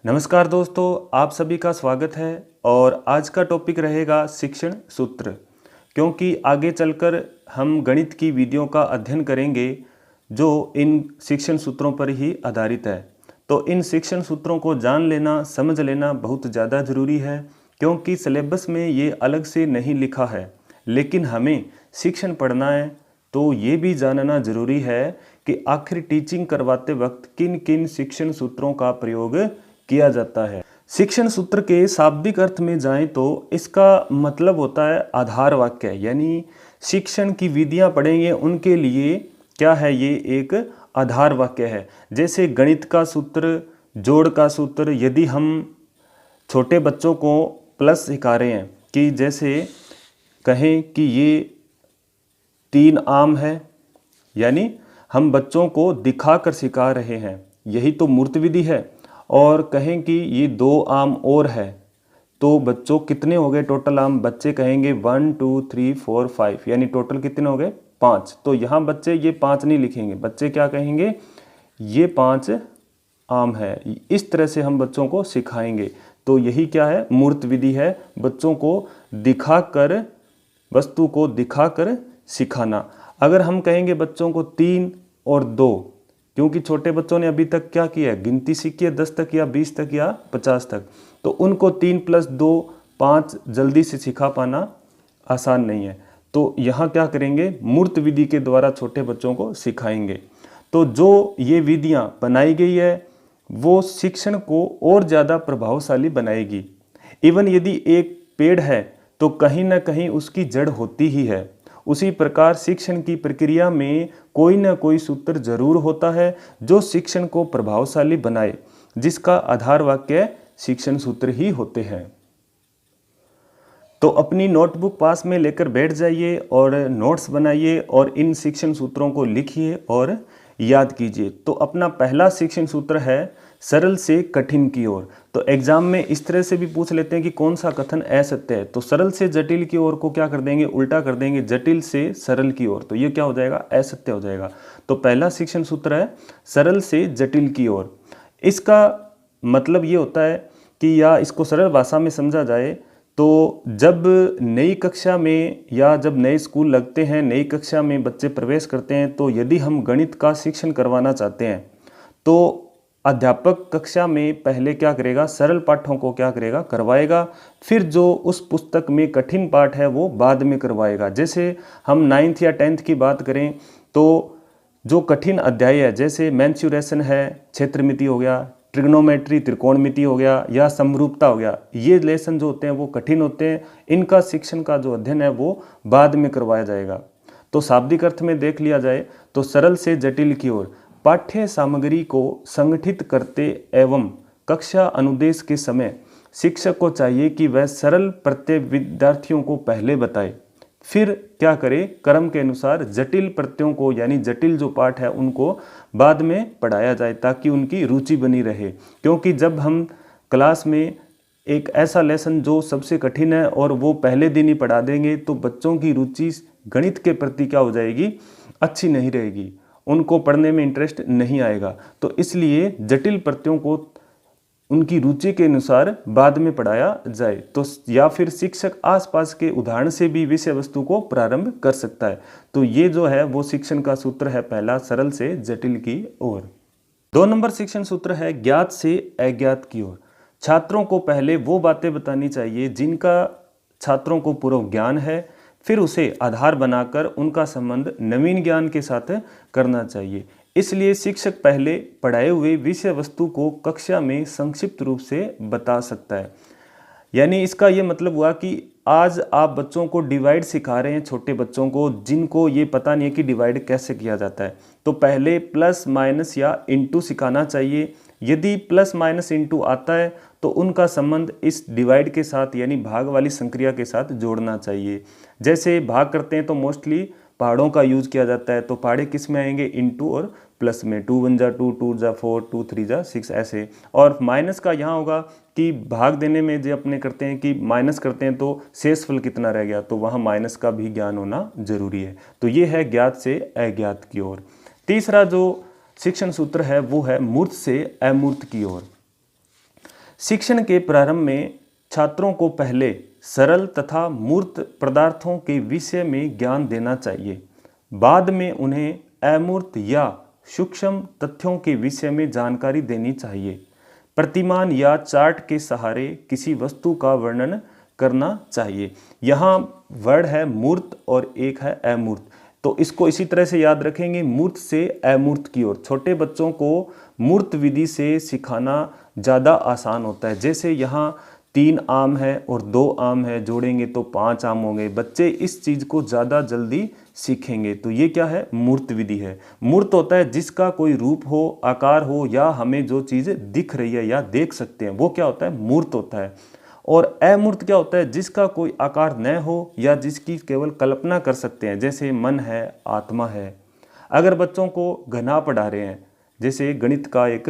नमस्कार दोस्तों, आप सभी का स्वागत है। और आज का टॉपिक रहेगा शिक्षण सूत्र, क्योंकि आगे चलकर हम गणित की विधियों का अध्ययन करेंगे जो इन शिक्षण सूत्रों पर ही आधारित है। तो इन शिक्षण सूत्रों को जान लेना, समझ लेना बहुत ज़्यादा ज़रूरी है, क्योंकि सिलेबस में ये अलग से नहीं लिखा है। लेकिन हमें शिक्षण पढ़ना है तो ये भी जानना ज़रूरी है कि आखिर टीचिंग करवाते वक्त किन किन शिक्षण सूत्रों का प्रयोग किया जाता है। शिक्षण सूत्र के शाब्दिक अर्थ में जाएं तो इसका मतलब होता है आधार वाक्य, यानी शिक्षण की विधियां पढ़ेंगे उनके लिए क्या है, ये एक आधार वाक्य है। जैसे गणित का सूत्र, जोड़ का सूत्र। यदि हम छोटे बच्चों को प्लस सिखा रहे हैं कि जैसे कहें कि ये 3 आम है, यानी हम बच्चों को दिखाकर सिखा रहे हैं, यही तो मूर्त विधि है। और कहें कि ये 2 आम और है, तो बच्चों कितने हो गए टोटल आम? बच्चे कहेंगे 1 2 3 4 5, यानी टोटल कितने हो गए? 5। तो यहाँ बच्चे ये 5 नहीं लिखेंगे, बच्चे क्या कहेंगे? ये 5 आम है। इस तरह से हम बच्चों को सिखाएंगे। तो यही क्या है? मूर्त विधि है, बच्चों को दिखाकर, वस्तु को दिखाकर सिखाना। अगर हम कहेंगे बच्चों को 3 और 2, क्योंकि छोटे बच्चों ने अभी तक क्या किया है? गिनती सीखी है 10 तक या 20 तक या 50 तक, तो उनको 3 + 2 5 जल्दी से सिखा पाना आसान नहीं है। तो यहाँ क्या करेंगे? मूर्त विधि के द्वारा छोटे बच्चों को सिखाएंगे। तो जो ये विधियाँ बनाई गई है वो शिक्षण को और ज़्यादा प्रभावशाली बनाएगी। इवन यदि एक पेड़ है तो कहीं ना कहीं उसकी जड़ होती ही है। उसी प्रकार शिक्षण की प्रक्रिया में कोई ना कोई सूत्र जरूर होता है जो शिक्षण को प्रभावशाली बनाए, जिसका आधार वाक्य शिक्षण सूत्र ही होते हैं। तो अपनी नोटबुक पास में लेकर बैठ जाइए और नोट्स बनाइए और इन शिक्षण सूत्रों को लिखिए और याद कीजिए। तो अपना पहला शिक्षण सूत्र है सरल से कठिन की ओर। तो एग्जाम में इस तरह से भी पूछ लेते हैं कि कौन सा कथन असत्य है, तो सरल से जटिल की ओर को क्या कर देंगे? उल्टा कर देंगे, जटिल से सरल की ओर। तो ये क्या हो जाएगा? असत्य हो जाएगा। तो पहला शिक्षण सूत्र है सरल से जटिल की ओर। इसका मतलब ये होता है कि, या इसको सरल भाषा में समझा जाए तो जब नई कक्षा में या जब नए स्कूल लगते हैं, नई कक्षा में बच्चे प्रवेश करते हैं, तो यदि हम गणित का शिक्षण करवाना चाहते हैं तो अध्यापक कक्षा में पहले क्या करेगा? सरल पाठों को क्या करेगा? करवाएगा। फिर जो उस पुस्तक में कठिन पाठ है वो बाद में करवाएगा। जैसे हम 9th या 10th की बात करें तो जो कठिन अध्याय है, जैसे मेंसुरेशन है, क्षेत्रमिति हो गया, ट्रिग्नोमेट्री त्रिकोणमिति हो गया, या समरूपता हो गया, ये लेसन जो होते हैं वो कठिन होते हैं। इनका शिक्षण का जो अध्ययन है वो बाद में करवाया जाएगा। तो शाब्दिक अर्थ में देख लिया जाए तो सरल से जटिल की ओर पाठ्य सामग्री को संगठित करते एवं कक्षा अनुदेश के समय शिक्षक को चाहिए कि वह सरल प्रत्यय विद्यार्थियों को पहले बताए, फिर क्या करे? क्रम के अनुसार जटिल प्रत्ययों को, यानी जटिल जो पाठ है उनको बाद में पढ़ाया जाए, ताकि उनकी रुचि बनी रहे। क्योंकि जब हम क्लास में एक ऐसा लेसन जो सबसे कठिन है और वो पहले दिन ही पढ़ा देंगे तो बच्चों की रुचि गणित के प्रति क्या हो जाएगी? अच्छी नहीं रहेगी, उनको पढ़ने में इंटरेस्ट नहीं आएगा। तो इसलिए जटिल प्रत्ययों को उनकी रुचि के अनुसार बाद में पढ़ाया जाए। तो या फिर शिक्षक आसपास के उदाहरण से भी विषय वस्तु को प्रारंभ कर सकता है। तो ये जो है वो शिक्षण का सूत्र है पहला, सरल से जटिल की ओर। 2 नंबर शिक्षण सूत्र है ज्ञात से अज्ञात की ओर। छात्रों को पहले वो बातें बतानी चाहिए जिनका छात्रों को पूर्व ज्ञान है, फिर उसे आधार बनाकर उनका संबंध नवीन ज्ञान के साथ करना चाहिए। इसलिए शिक्षक पहले पढ़ाए हुए विषय वस्तु को कक्षा में संक्षिप्त रूप से बता सकता है। यानी इसका ये मतलब हुआ कि आज आप बच्चों को डिवाइड सिखा रहे हैं, छोटे बच्चों को जिनको ये पता नहीं है कि डिवाइड कैसे किया जाता है, तो पहले प्लस माइनस या इनटू सिखाना चाहिए। यदि प्लस माइनस इनटू आता है तो उनका संबंध इस डिवाइड के साथ, यानी भाग वाली संक्रिया के साथ जोड़ना चाहिए। जैसे भाग करते हैं तो मोस्टली पहाड़ों का यूज किया जाता है, तो पहाड़े किस में आएंगे? इनटू और प्लस में। 2 1 जा 2, 2 जा 4, 2 3 जा 6 ऐसे। और माइनस का यहाँ होगा कि भाग देने में जो अपने करते हैं कि माइनस करते हैं तो शेषफल कितना रह गया, तो वहाँ माइनस का भी ज्ञान होना जरूरी है। तो ये है ज्ञात से अज्ञात की ओर। तीसरा जो शिक्षण सूत्र है वो है मूर्त से अमूर्त की ओर। शिक्षण के प्रारंभ में छात्रों को पहले सरल तथा मूर्त पदार्थों के विषय में ज्ञान देना चाहिए। बाद में उन्हें अमूर्त या सूक्ष्म तथ्यों के विषय में जानकारी देनी चाहिए। प्रतिमान या चार्ट के सहारे किसी वस्तु का वर्णन करना चाहिए। यहाँ वर्ड है मूर्त और एक है अमूर्त, तो इसको इसी तरह से याद रखेंगे, मूर्त से अमूर्त की ओर। छोटे बच्चों को मूर्त विधि से सिखाना ज़्यादा आसान होता है। जैसे यहाँ 3 आम है और 2 आम है, जोड़ेंगे तो 5 आम होंगे। बच्चे इस चीज़ को ज़्यादा जल्दी सीखेंगे। तो ये क्या है? मूर्त विधि है। मूर्त होता है जिसका कोई रूप हो, आकार हो, या हमें जो चीज़ दिख रही है या देख सकते हैं, वो क्या होता है? मूर्त होता है। और अमूर्त क्या होता है? जिसका कोई आकार न हो या जिसकी केवल कल्पना कर सकते हैं, जैसे मन है, आत्मा है। अगर बच्चों को घना पढ़ा रहे हैं, जैसे गणित का एक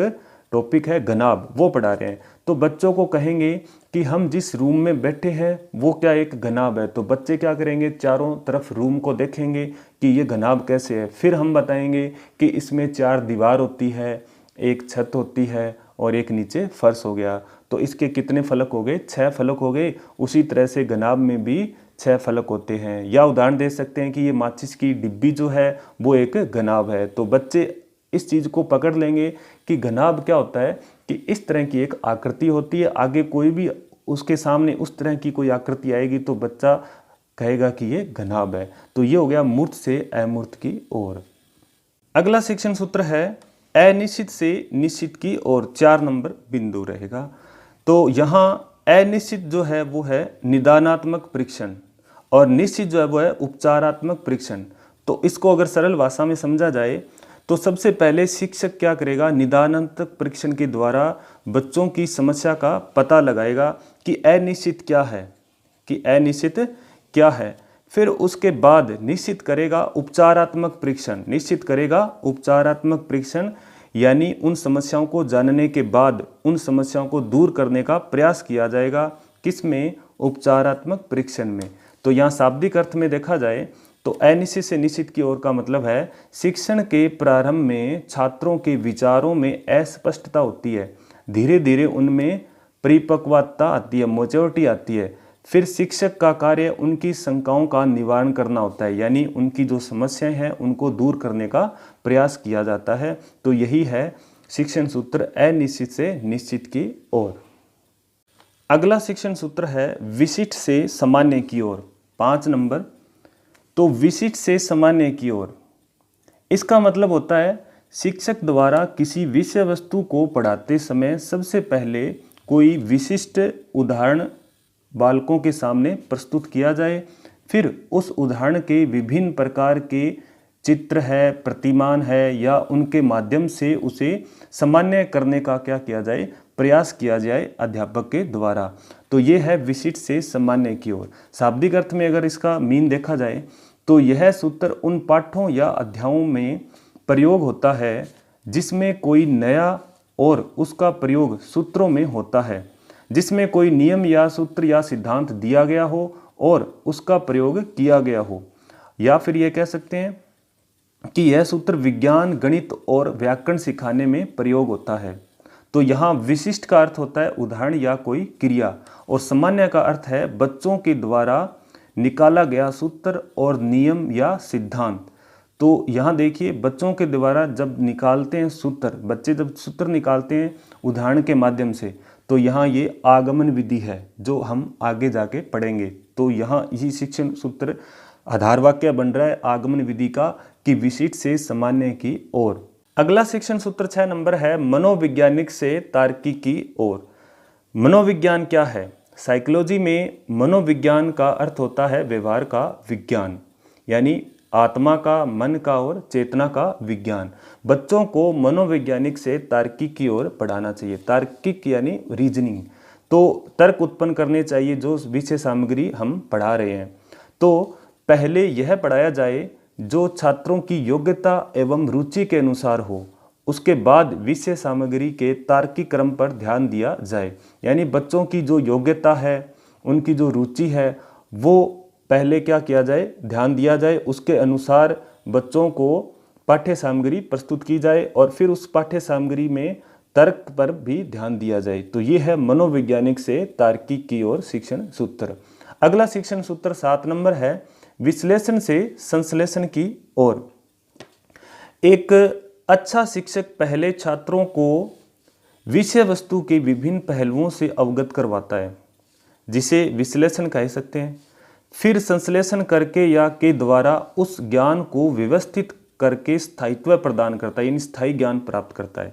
टॉपिक है घनाभ, वो पढ़ा रहे हैं, तो बच्चों को कहेंगे कि हम जिस रूम में बैठे हैं वो क्या एक घनाभ है। तो बच्चे क्या करेंगे? चारों तरफ रूम को देखेंगे कि ये घनाभ कैसे है। फिर हम बताएंगे कि इसमें 4 दीवार होती है, एक छत होती है और एक नीचे फर्श हो गया। तो इसके कितने फलक हो गए? 6 फलक हो गए। उसी तरह से घनाभ में भी 6 फलक होते हैं। या उदाहरण दे सकते हैं कि ये माचिस की डिब्बी जो है वो एक घनाभ है। तो बच्चे इस चीज़ को पकड़ लेंगे कि घनाभ क्या होता है, कि इस तरह की एक आकृति होती है। आगे कोई भी उसके सामने उस तरह की कोई आकृति आएगी तो बच्चा कहेगा कि ये घनाभ है। तो ये हो गया मूर्त से अमूर्त की ओर। अगला शिक्षण सूत्र है अनिश्चित से निश्चित की ओर। 4 नंबर बिंदु रहेगा। तो यहाँ अनिश्चित जो है वो है निदानात्मक परीक्षण और निश्चित जो है वो है उपचारात्मक परीक्षण। तो इसको अगर सरल भाषा में समझा जाए तो सबसे पहले शिक्षक क्या करेगा? निदानात्मक परीक्षण के द्वारा बच्चों की समस्या का पता लगाएगा कि अनिश्चित क्या है, कि अनिश्चित क्या है। फिर उसके बाद निश्चित करेगा उपचारात्मक परीक्षण। निश्चित करेगा उपचारात्मक परीक्षण, यानी उन समस्याओं को जानने के बाद उन समस्याओं को दूर करने का प्रयास किया जाएगा। किसमें? उपचारात्मक परीक्षण में। तो यहाँ शाब्दिक अर्थ में देखा जाए तो अनिश्चित से निश्चित की ओर का मतलब है शिक्षण के प्रारंभ में छात्रों के विचारों में अस्पष्टता होती है, धीरे धीरे उनमें परिपक्वता आती है, मैच्योरिटी आती है। फिर शिक्षक का कार्य उनकी शंकाओं का निवारण करना होता है, यानी उनकी जो समस्याएं हैं उनको दूर करने का प्रयास किया जाता है। तो यही है शिक्षण सूत्र अनिश्चित से निश्चित की ओर। अगला शिक्षण सूत्र है विशिष्ट से सामान्य की ओर। 5 नंबर। तो विशिष्ट से सामान्य की ओर, इसका मतलब होता है शिक्षक द्वारा किसी विषय वस्तु को पढ़ाते समय सबसे पहले कोई विशिष्ट उदाहरण बालकों के सामने प्रस्तुत किया जाए। फिर उस उदाहरण के विभिन्न प्रकार के चित्र है, प्रतिमान है, या उनके माध्यम से उसे सामान्य करने का क्या किया जाए? प्रयास किया जाए अध्यापक के द्वारा। तो ये है विशिष्ट से सामान्य की ओर। शाब्दिक अर्थ में अगर इसका मीन देखा जाए तो यह सूत्र उन पाठों या अध्यायों में प्रयोग होता है जिसमें कोई नया और उसका प्रयोग सूत्रों में होता है, जिसमें कोई नियम या सूत्र या सिद्धांत दिया गया हो और उसका प्रयोग किया गया हो। या फिर ये कह सकते हैं कि यह सूत्र विज्ञान, गणित और व्याकरण सिखाने में प्रयोग होता है। तो यहाँ विशिष्ट का अर्थ होता है उदाहरण या कोई क्रिया, और सामान्य का अर्थ है बच्चों के द्वारा निकाला गया सूत्र और नियम या सिद्धांत। तो यहाँ देखिए बच्चों के द्वारा जब निकालते हैं सूत्र, बच्चे जब सूत्र निकालते हैं उदाहरण के माध्यम से, तो यहाँ ये आगमन विधि है जो हम आगे जाके पढ़ेंगे। तो यहाँ यही शिक्षण सूत्र आधार वाक्य बन रहा है आगमन विधि का, कि विशिष्ट से सामान्य की ओर। अगला शिक्षण सूत्र 6 नंबर है मनोवैज्ञानिक से तार्किक की ओर। मनोविज्ञान क्या है? साइकोलॉजी में मनोविज्ञान का अर्थ होता है व्यवहार का विज्ञान, यानी आत्मा का, मन का और चेतना का विज्ञान। बच्चों को मनोवैज्ञानिक से तार्किक की ओर पढ़ाना चाहिए। तार्किक यानी रीजनिंग, तो तर्क उत्पन्न करने चाहिए जो विषय सामग्री हम पढ़ा रहे हैं। तो पहले यह पढ़ाया जाए जो छात्रों की योग्यता एवं रुचि के अनुसार हो, उसके बाद विषय सामग्री के तार्किक क्रम पर ध्यान दिया जाए। यानी बच्चों की जो योग्यता है, उनकी जो रुचि है, वो पहले क्या किया जाए? ध्यान दिया जाए। उसके अनुसार बच्चों को पाठ्य सामग्री प्रस्तुत की जाए और फिर उस पाठ्य सामग्री में तर्क पर भी ध्यान दिया जाए। तो ये है मनोवैज्ञानिक से तार्किक की ओर शिक्षण सूत्र। अगला शिक्षण सूत्र 7 नंबर है विश्लेषण से संश्लेषण की ओर। एक अच्छा शिक्षक पहले छात्रों को विषय वस्तु के विभिन्न पहलुओं से अवगत करवाता है, जिसे विश्लेषण कह सकते हैं। फिर संश्लेषण करके या के द्वारा उस ज्ञान को व्यवस्थित करके स्थायित्व प्रदान करता है, यानी स्थायी ज्ञान प्राप्त करता है।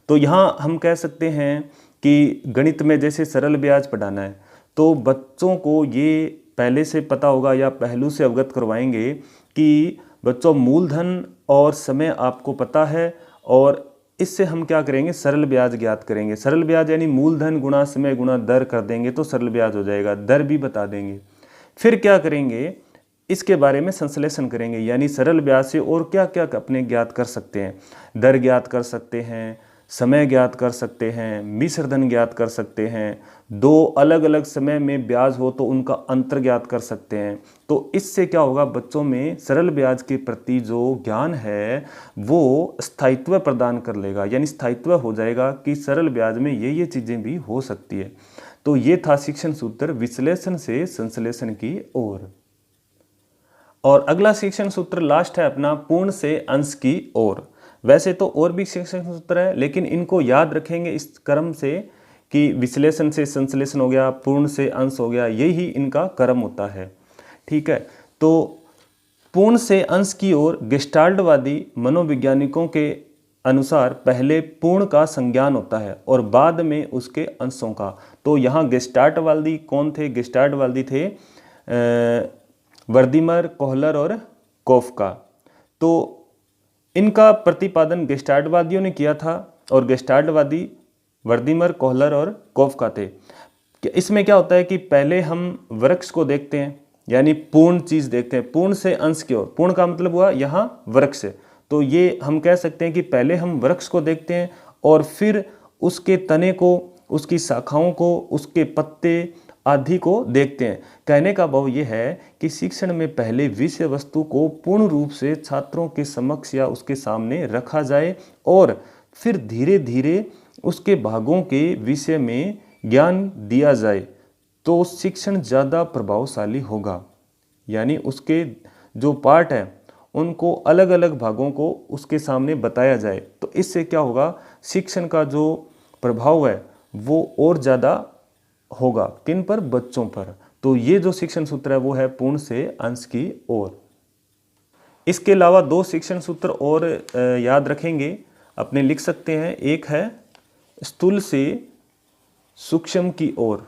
तो यहाँ हम कह सकते हैं कि गणित में जैसे सरल ब्याज पढ़ाना है, तो बच्चों को ये पहले से पता होगा या पहलू से अवगत करवाएंगे कि बच्चों मूलधन और समय आपको पता है, और इससे हम क्या करेंगे, सरल ब्याज ज्ञात करेंगे। सरल ब्याज यानी मूलधन गुणा समय गुणा दर कर देंगे तो सरल ब्याज हो जाएगा, दर भी बता देंगे। फिर क्या करेंगे, इसके बारे में संश्लेषण करेंगे, यानी सरल ब्याज से और क्या क्या अपने ज्ञात कर सकते हैं। दर ज्ञात कर सकते हैं, समय ज्ञात कर सकते हैं, मिश्र धन ज्ञात कर सकते हैं, दो अलग अलग समय में ब्याज हो तो उनका अंतर ज्ञात कर सकते हैं। तो इससे क्या होगा, बच्चों में सरल ब्याज के प्रति जो ज्ञान है वो स्थायित्व प्रदान कर लेगा, यानी स्थायित्व हो जाएगा कि सरल ब्याज में ये चीज़ें भी हो सकती है। तो ये था शिक्षण सूत्र विश्लेषण से संश्लेषण की ओर। और अगला शिक्षण सूत्र लास्ट है अपना पूर्ण से अंश की ओर। वैसे तो और भी शिक्षण सूत्र है, लेकिन इनको याद रखेंगे इस क्रम से कि विश्लेषण से संश्लेषण हो गया, पूर्ण से अंश हो गया, यही इनका क्रम होता है। ठीक है, तो पूर्ण से अंश की ओर गेस्टाल्टवादी मनोवैज्ञानिकों के अनुसार पहले पूर्ण का संज्ञान होता है और बाद में उसके अंशों का। तो यहाँ गेस्टाल्टवादी कौन थे, गेस्टाल्टवादी थे वर्दीमर, कोहलर और कोफका। तो इनका प्रतिपादन गेस्टाल्टवादियों ने किया था और गेस्टाल्टवादी वर्दीमर, कोहलर और कोफका थे। इसमें क्या होता है कि पहले हम वृक्ष को देखते हैं, यानी पूर्ण चीज़ देखते हैं, पूर्ण से अंश की ओर। पूर्ण का मतलब हुआ यहाँ वृक्ष। तो ये हम कह सकते हैं कि पहले हम वृक्ष को देखते हैं और फिर उसके तने को, उसकी शाखाओं को, उसके पत्ते आदि को देखते हैं। कहने का भाव यह है कि शिक्षण में पहले विषय वस्तु को पूर्ण रूप से छात्रों के समक्ष या उसके सामने रखा जाए और फिर धीरे धीरे उसके भागों के विषय में ज्ञान दिया जाए, तो शिक्षण ज़्यादा प्रभावशाली होगा। यानी उसके जो पार्ट हैं उनको अलग अलग भागों को उसके सामने बताया जाए, तो इससे क्या होगा, शिक्षण का जो प्रभाव है वो और ज़्यादा होगा। किन पर, बच्चों पर। तो ये जो शिक्षण सूत्र है वो है पूर्ण से अंश की ओर। इसके अलावा 2 शिक्षण सूत्र और याद रखेंगे, अपने लिख सकते हैं। एक है स्थूल से सूक्ष्म की ओर,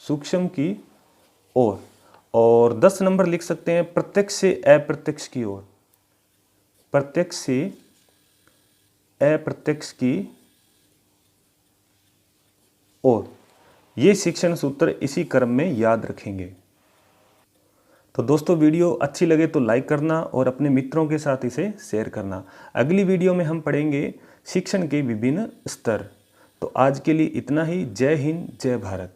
सूक्ष्म की ओर, और 10 नंबर लिख सकते हैं प्रत्यक्ष से अप्रत्यक्ष की ओर, प्रत्यक्ष से अप्रत्यक्ष की ओर। ये शिक्षण सूत्र इसी क्रम में याद रखेंगे। तो दोस्तों वीडियो अच्छी लगे तो लाइक करना और अपने मित्रों के साथ इसे शेयर करना। अगली वीडियो में हम पढ़ेंगे शिक्षण के विभिन्न स्तर। तो आज के लिए इतना ही। जय हिंद, जय भारत।